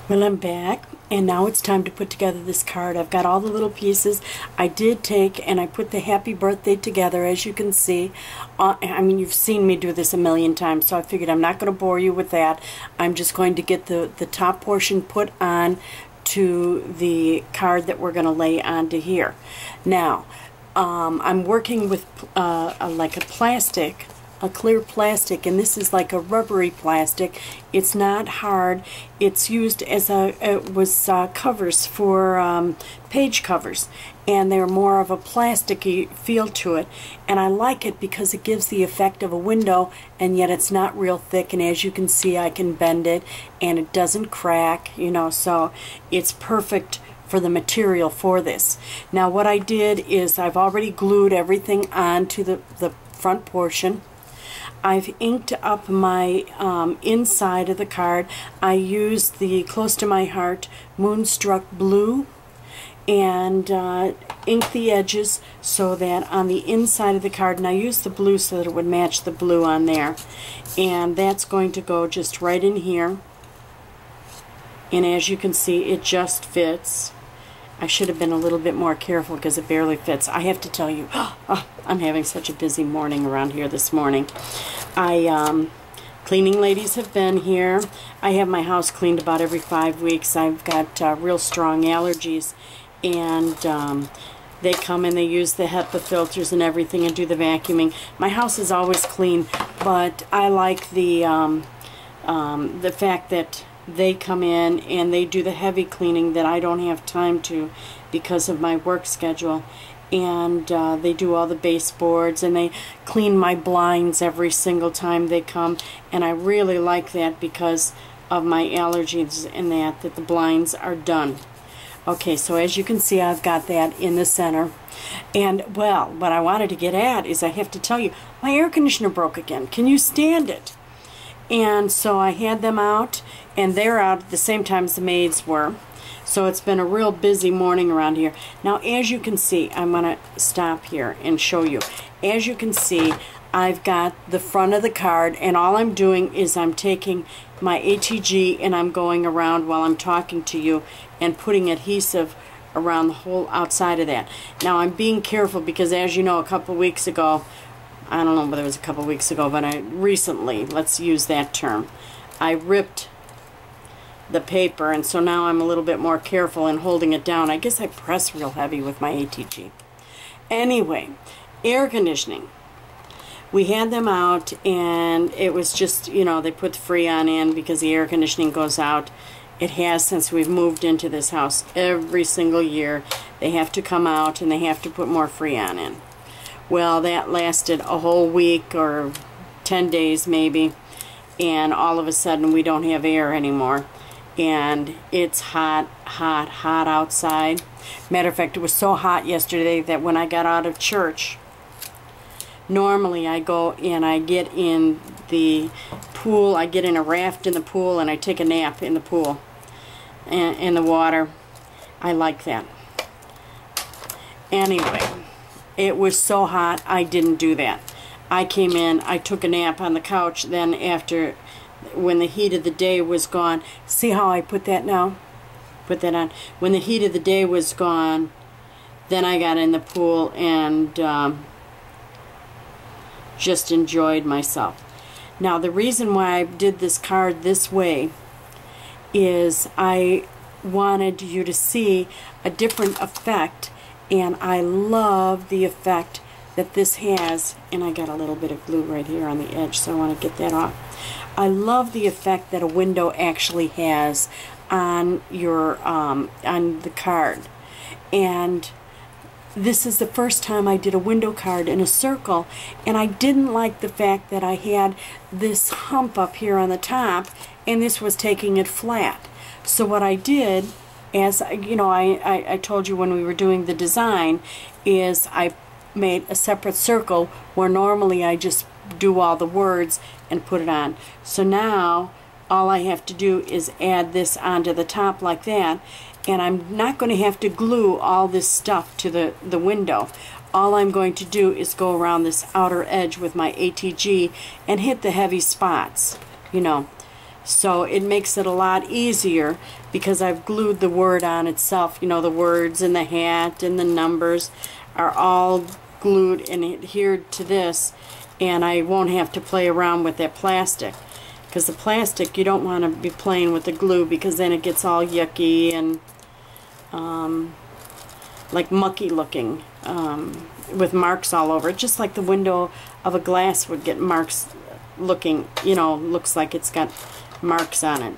Well, I'm back, and now it's time to put together this card. I've got all the little pieces. I did take and I put the happy birthday together, as you can see. I mean, you've seen me do this a million times, so I figured I'm not going to bore you with that. I'm just going to get the top portion put on to the card that we're going to lay onto here. Now, I'm working with like a plastic, a clear plastic, and this is like a rubbery plastic. It's not hard. It's used as covers for page covers, and they're more of a plasticky feel to it, and I like it because it gives the effect of a window, and yet it's not real thick, and as you can see I can bend it and it doesn't crack, you know, so it's perfect for the material for this. Now what I did is I've already glued everything onto the front portion. I've inked up my inside of the card. I used the Close to My Heart Moonstruck Blue and inked the edges so that on the inside of the card, and I used the blue so that it would match the blue on there, and that's going to go just right in here, and as you can see it just fits. I should have been a little bit more careful because it barely fits. I have to tell you, I'm having such a busy morning around here this morning. Cleaning ladies have been here. I have my house cleaned about every 5 weeks. I've got real strong allergies, and they come and they use the HEPA filters and everything and do the vacuuming. My house is always clean, but I like the fact that they come in and they do the heavy cleaning that I don't have time to because of my work schedule, and they do all the baseboards and they clean my blinds every single time they come, and I really like that because of my allergies and that the blinds are done. Okay, so as you can see I've got that in the center, and well, what I wanted to get at is I have to tell you, my air conditioner broke again. Can you stand it? And so I had them out, and they're out at the same time as the maids were. So it's been a real busy morning around here. Now as you can see, I'm going to stop here and show you. As you can see, I've got the front of the card, and all I'm doing is I'm taking my ATG and I'm going around while I'm talking to you and putting adhesive around the whole outside of that. Now I'm being careful because, as you know, a couple weeks ago, I don't know whether it was a couple weeks ago, but recently, let's use that term, I ripped the paper, and so now I'm a little bit more careful in holding it down. I guess I press real heavy with my ATG. Anyway, air conditioning. We had them out, and it was just, you know, they put the Freon in because the air conditioning goes out. It has since we've moved into this house. Every single year they have to come out and they have to put more Freon in. Well, that lasted a whole week or 10 days maybe, and all of a sudden we don't have air anymore, and it's hot, hot, hot outside. Matter of fact, it was so hot yesterday that when I got out of church, normally I go and I get in the pool, I get in a raft in the pool, and I take a nap in the pool, in the water. I like that. Anyway, it was so hot, I didn't do that. I came in, I took a nap on the couch, then after, when the heat of the day was gone, see how I put that now? Put that on. When the heat of the day was gone, then I got in the pool and just enjoyed myself. Now the reason why I did this card this way is I wanted you to see a different effect, and I love the effect that this has, and I got a little bit of glue right here on the edge, so I want to get that off. I love the effect that a window actually has on your on the card, and this is the first time I did a window card in a circle, and I didn't like the fact that I had this hump up here on the top, and this was taking it flat. So what I did, as you know, I told you when we were doing the design, is I made a separate circle where normally I just do all the words and put it on. So now all I have to do is add this onto the top like that, and I'm not going to have to glue all this stuff to the window. All I'm going to do is go around this outer edge with my ATG and hit the heavy spots, you know. So it makes it a lot easier because I've glued the word on itself. You know, the words and the hat and the numbers are all glued and adhered to this, and I won't have to play around with that plastic. Because the plastic, you don't want to be playing with the glue because then it gets all yucky and like mucky looking with marks all over it. Just like the window of a glass would get marks looking, you know, looks like it's got marks on it.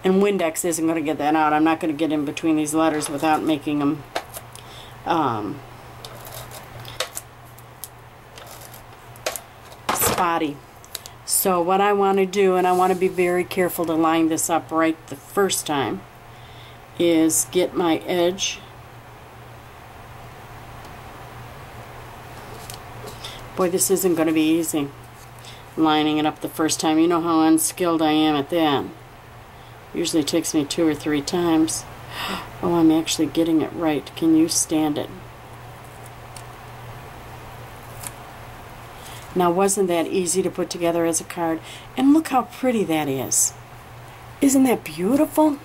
And Windex isn't going to get that out. I'm not going to get in between these letters without making them spotty. So what I want to do, and I want to be very careful to line this up right the first time, is get my edge. Boy, this isn't going to be easy, lining it up the first time. You know how unskilled I am at that. Usually takes me 2 or 3 times. Oh, I'm actually getting it right. Can you stand it? Now, wasn't that easy to put together as a card? And look how pretty that is. Isn't that beautiful?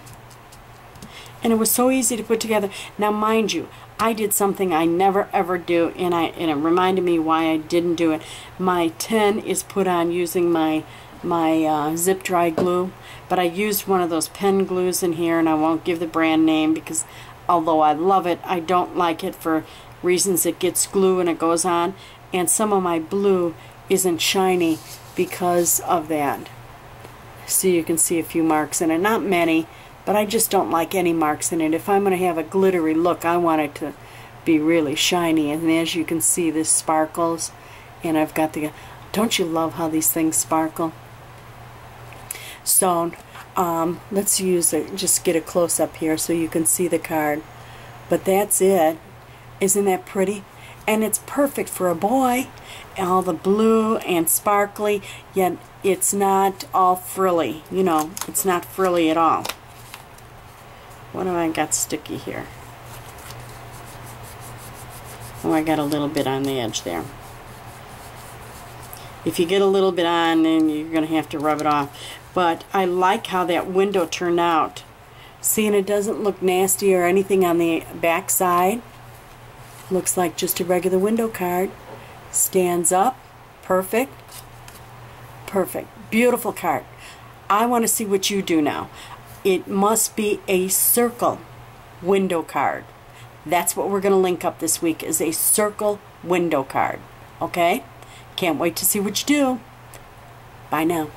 And it was so easy to put together. Now, mind you, I did something I never ever do, and it reminded me why I didn't do it. My 10 is put on using my zip dry glue, but I used one of those pen glues in here, and I won't give the brand name because although I love it, I don't like it for reasons. It gets glue and it goes on, and some of my blue isn't shiny because of that. So you can see a few marks in it, not many, but I just don't like any marks in it. If I'm going to have a glittery look, I want it to be really shiny, and as you can see, this sparkles, and I've got the, don't you love how these things sparkle? So let's use it, just get a close-up here so you can see the card. But that's it. Isn't that pretty? And it's perfect for a boy. All the blue and sparkly, yet it's not all frilly. You know, it's not frilly at all. What have I got sticky here? Oh, I got a little bit on the edge there. If you get a little bit on, then you're going to have to rub it off. But I like how that window turned out. See, and it doesn't look nasty or anything on the back side. Looks like just a regular window card. Stands up. Perfect. Perfect. Beautiful card. I want to see what you do now. It must be a circle window card. That's what we're going to link up this week, is a circle window card. Okay? Can't wait to see what you do. Bye now.